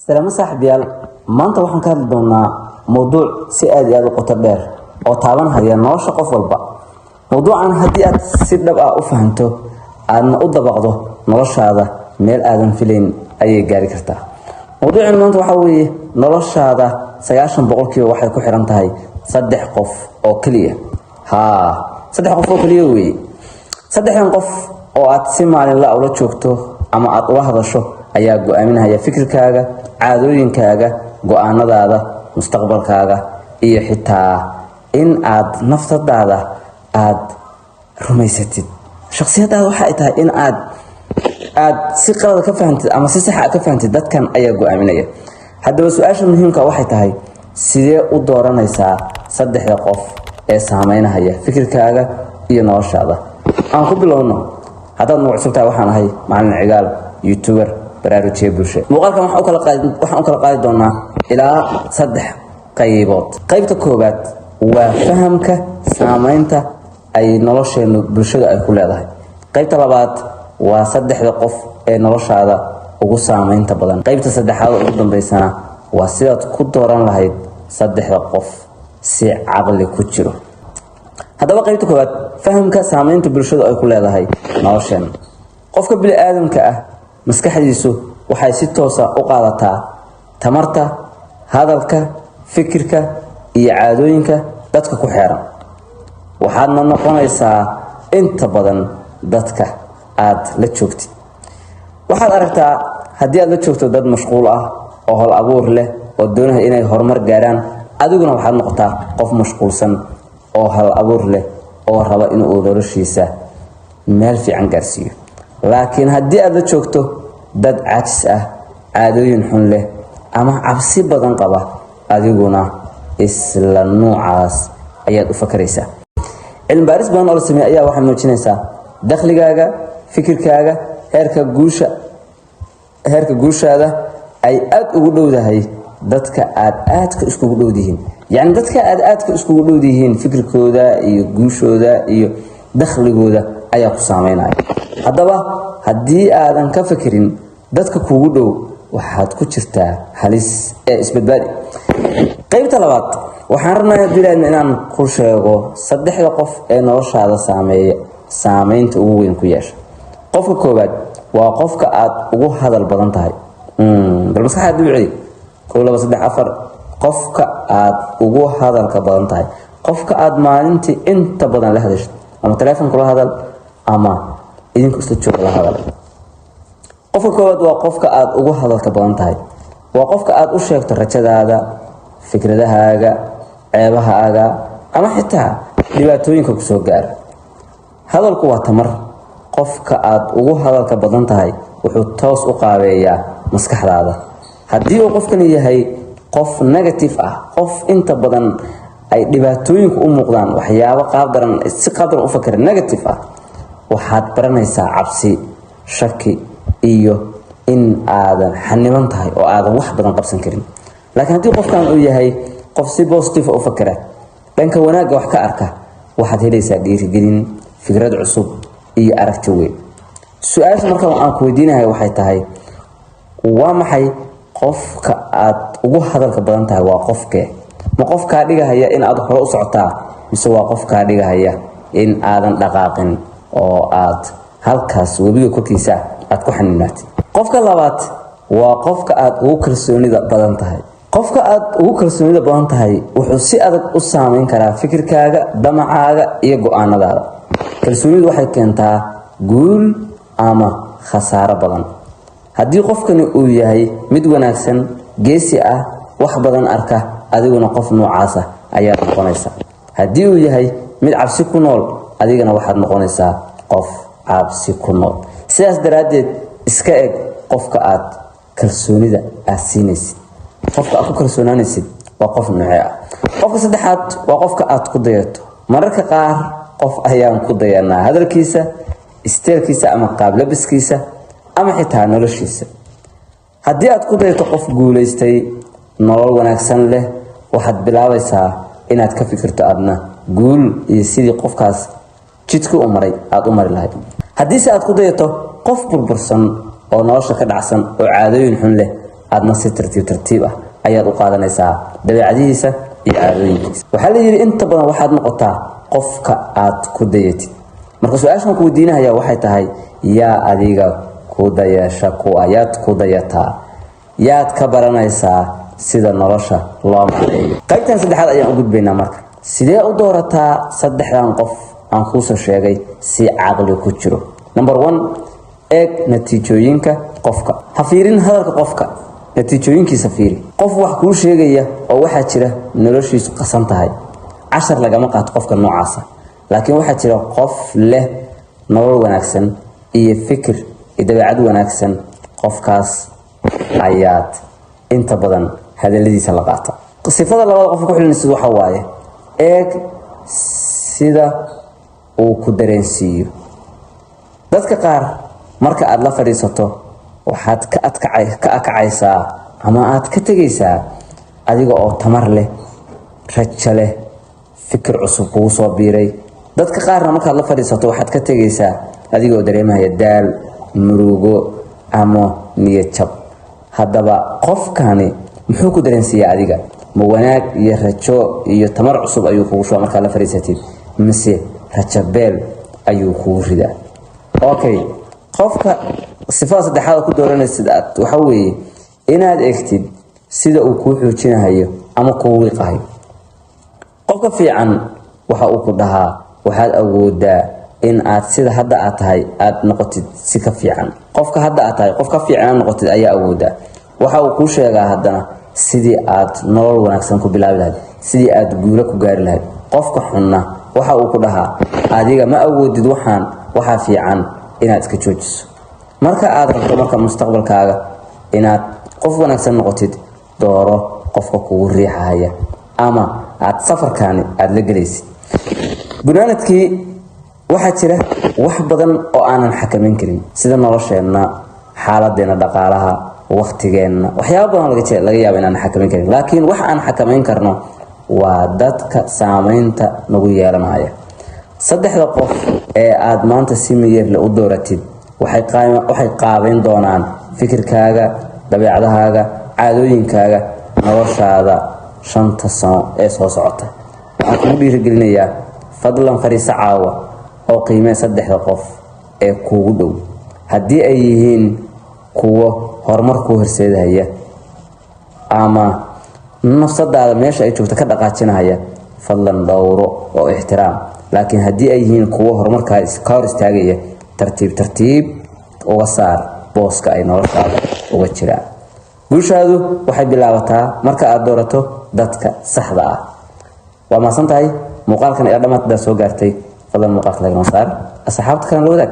سلام صاحبيال maanta waxaan ka hadli doonaa mowduuc si aad u qoto dheer oo taabanaya nolosha qof walba. Mowduucan haddii aad si dhab ah u fahanto aadna u dabaqdo noloshaada meel aadan filayn ayay gaari kartaa. Mowduucan maanta waxa weeye noloshaada 90% waxay ku xiran tahay saddex qof oo kaliya. saddex qof oo kaliya weeye. saddexdan qof oo aad si maalinle ah ula joogto ama aad ula hadasho ayaa go'aaminaya fikirkaaga, caadooyinkaaga, go'aanadaada, mustaqbalkaaga iyo xitaa in aad naftadaada aad rumaysatid. Shakhsiyadaada waxa ay tahay in aad si qalad ka fahantid ama si sax ah ka fahantid dadkan ayaa go'aaminaya. Haddaba su'aasha muhiimka waxay tahay sidee u dooranaysaa saddexda qof ee saameynaya fikirkaaga iyo noloshaada. aan ku bilowno. haddaad nagu cusubtahay waxaan ahay macallin cigaal youtuber baraarujiye bulshada. muuqaalkan waxaan u kala qaadi doonaa ilaa 3 qaybood. qaybta koowaad waa fahamka saameynta ay nolosheenu bulshada ay ku leedahay. qaybta labaad waa saddexda qof ee noloshaada ugu saameynta badan. qaybta saddexaad ugu dambeysana waa sidaad ku dooran lahayd saddexda qof si caqli ku jiro. haddaba qaybta koowaad fahamka saameynta bulshada ay ku leedahay nolosheena. qofka bini aadamka ah maskaxdiisu waxay si toos ah u qaadataa tamarta, hadalka, fikirka iyo caadooyinka dadka ku xeeran. waxaadna noqonaysaa inta badan dadka aad la joogtid. waxaad aragtaa haddii aad la joogto dad mashquul ah oo hol abuur leh oo doonaya inay horumar gaaraan, adiguna waxaad noqotaa qof mashquulsan oo hal abuur leh oo raba inuu noloshiisa meel fiican gaarsiiyo. laakiin haddii aad la joogto dad caajis ah, caadooyin xun leh ama cabsi badan qaba, adiguna isla noocaas ayaad u fakaraysaa. cilmi baaris badan oo la sameeyay ayaa waxay muujinaysaa dakhligaaga, fikirkaaga, heerka guushaada ay aad ugu dhowdahay dadka aad aadka iskugu dhowdihiin. يعني dadka aad aadka iskugu dhowdihiin fikirkooda iyo guushooda iyo dakhligooda ayaa ku saameynaya. haddaba haddii aadan ka fikirin dadka kugu dhow, waxaad ku jirtaa halis ee isbadbaadi. qaybta labaad waxaan rabnaa dilaan inaan ku sheego saddexda qof ee noloshaada saameynta ugu weyn ku yeesha. qofka koowaad waa qofka aad ugu hadal badan tahay. bal maskaxda duucay 1 2 3 4 qofka aad ugu hadalka badan tahay. qofka aad maalintii inta badan la hadashid ama telefoon kula hadal ama idinku isla joog la hadal. qofka koowaad waa qofka aad ugu hadalka badan tahay. waa qofka aad u sheegto rajadaada, fikradahaaga, ceebahaaga ama xitaa dhibaatooyinka ku soo gaar. hadalku waa tamar. qofka aad ugu hadalka badan tahay wuxuu toos u qaabeeyaa maskaxdaada. haddii uu qofkan yahay qof negative ah, qof inta badan ay dhibaatooyinku u muuqdaan, waxyaabo si qaabdaran u fakira negative ah, waxaad baranaysaa cabsi, shaki iyo in aadan xaniban tahay oo aadan wax badan qabsan karin. laakiin haddii qofkan uu yahay qof si positive u fakira, dhanka wanaagga wax ka arka, waxaad helaysaa dhiirigelin, fikrad cusub iyo aragti weyn. su'aasha markaan aan ku weydiinahay waxay tahay waa maxay qofka aad ugu hadalka badan tahay? waa qofkee? ma qofka dhigahaya in aad hore u socotaa, mise waa qofka dhigahaya in aadan dhaqaaqin oo aad halkaas webiga korkiisa aad ku xaniinaatid? qofka labaad waa qofka aad ugu kalsoonida badan tahay. qofka aad ugu kalsoonida badan tahay wuxuu si adag u saameyn karaa fikirkaaga, damacaaga iyo go'aanadaada. kalsoonidu waxay keentaa guul ama khasaaro badan. haddii qofkani uu yahay mid wanaagsan, geesi ah, wax badan arka, adiguna qof noocaas ah ayaad noqonaysaa. haddii uu yahay mid cabsi ku nool, adigana waxaad noqonaysaa qof cabsi ku nool. sidaas daraaddeed iska eg qofka aad kalsoonida siinaysid. qofka aad ku kalsoonaanaysid waa qof noocee ah. qofka saddexaad waa qofka aad ku dayato. mararka qaar qof ayaan ku dayanaa hadalkiisa, isteelkiisa ama qaab labiskiisa ama xitaa noloshiisa. haddii aad ku dayato qof guulaystay, nolol wanaagsan leh, waxaad bilaabaysaa inaad ka fikirto adna guul iyo sidii qofkaas jidka u maray aad u mari lahayd. haddii aad ku dayato qof burbursan oo nolosha ka dhacsan oo caadooyin xun leh, aadna si tartiib tartiib ah ayaad u qaadanaysaa dabeecadihiisa iyo caadooyinkiisa. waxaa la yidhi inta badan waxaad noqotaa qofka aad ku dayatid. marka su-aashan ku weydiinaya waxay tahay yaa adiga ku dayasha ku ayaad ku dayataa, yaad ka baranaysaa sida nolosha loo maareeyo. qaybtan saddexaad ayaan u gudbaynaa. marka sidee u doorataa saddexdan qof aan kuu soo sheegay si caqli ku jiro? number 1, eeg natiijooyinka qofka. ha fiirin hadalka qofka, natiijooyinkiisa fiiri. qof wax kuu sheegaya oo waxaa jira noloshiisu qasan tahay, cashar lagama qaato qofka noocaasa. laakiin waxaa jira qof leh nolol wanaagsan iyo fikir iyo dabeecad wanaagsan, qofkaas ayaad inta badan hadaladiisa la qaata. sifada labada qof ku xilinaysid waxa waaye eeg sida uu ku dareensiiyo. dadka qaar marka aad la fadhiisato waxaad ka akacaysaa ama aad ka tegaysaa adiga oo tamar leh, rajo leh, fikir cusub kugu soo biiray. dadka qaarna markaad la fadhiisato waxaad ka tegaysaa adiga oo dareemaya daal, murugo ama niyad jab. haddaba qofkani muxuu ku dareensiiyaa adiga? ma wanaag iyo rajo iyo tamar cusub ayuu kugu soo markaad la fadhiisatid, mise rajo beel ayuu kugu ridaa? okay, qofka sifada saddexaad ku dooranaysid waxa weeye inaad eegtid sida uu kuu xoojinayo ama kuu wiiqayo. qofka fiican waxa uu ku dhahaa waxaad awoodaa in aad sida hadda aad tahay aad noqotid si ka fiican. qofka hadda aad tahay qof ka fiican noqotid ayaa awoodaa. waxa uu kuu sheegaa haddana sidii aad nolol wanaagsan ku bilaabi lahayd, sidii aad guulo ku gaari lahayd. qofka xunna waxa uu ku dhahaa adiga ma awoodid waxaa fiican inaad iska joojiso. marka aad rabto marka mustaqbalkaaga inaad qof wanaagsan noqotid, dooro qofka kugu riixaya ama aad safarkaani aad la gelaysid. gunaanadkii waxaa jira wax badan oo aanan xakameyn karin, sida nolosheenna, xaaladeena dhaqaalaha, waqtigeena, waxyaabo badan laga yaabo inaan xakameyn karin. laakiin wax aan xakameyn karno waa dadka saameynta nagu yeelanaya. saddexda qof ee aad maanta si miyir leh u dooratid waxay qaabeyn doonaan fikirkaaga, dabeecadahaaga, caadooyinkaaga, noloshaada 5 sano ee soo socota. waxaan kugu dhiirigelinayaa fadlan fariiso caawa oo qiimee saddexda qof ee kuugu dhow. haddii ay yihiin kuwo horumar kuu horseedaya ama nafsadaada meesha ay joogto ka dhaqaajinaya, fadlan dhowro oo ixtiraam. laakiin haddii ay yihiin kuwo horumarkaa ka hor istaagaya, tartiib tartiib uga saar booska ay noloshaada uga jiraan. guushaadu waxay bilaabataa marka aad doorato dadka saxda ah. waa mahadsan tahay. muuqaalkan ayaa dhammaantood soo gaartay. fadlan muuqaalka laga saar asxaabta kalena la wadaag.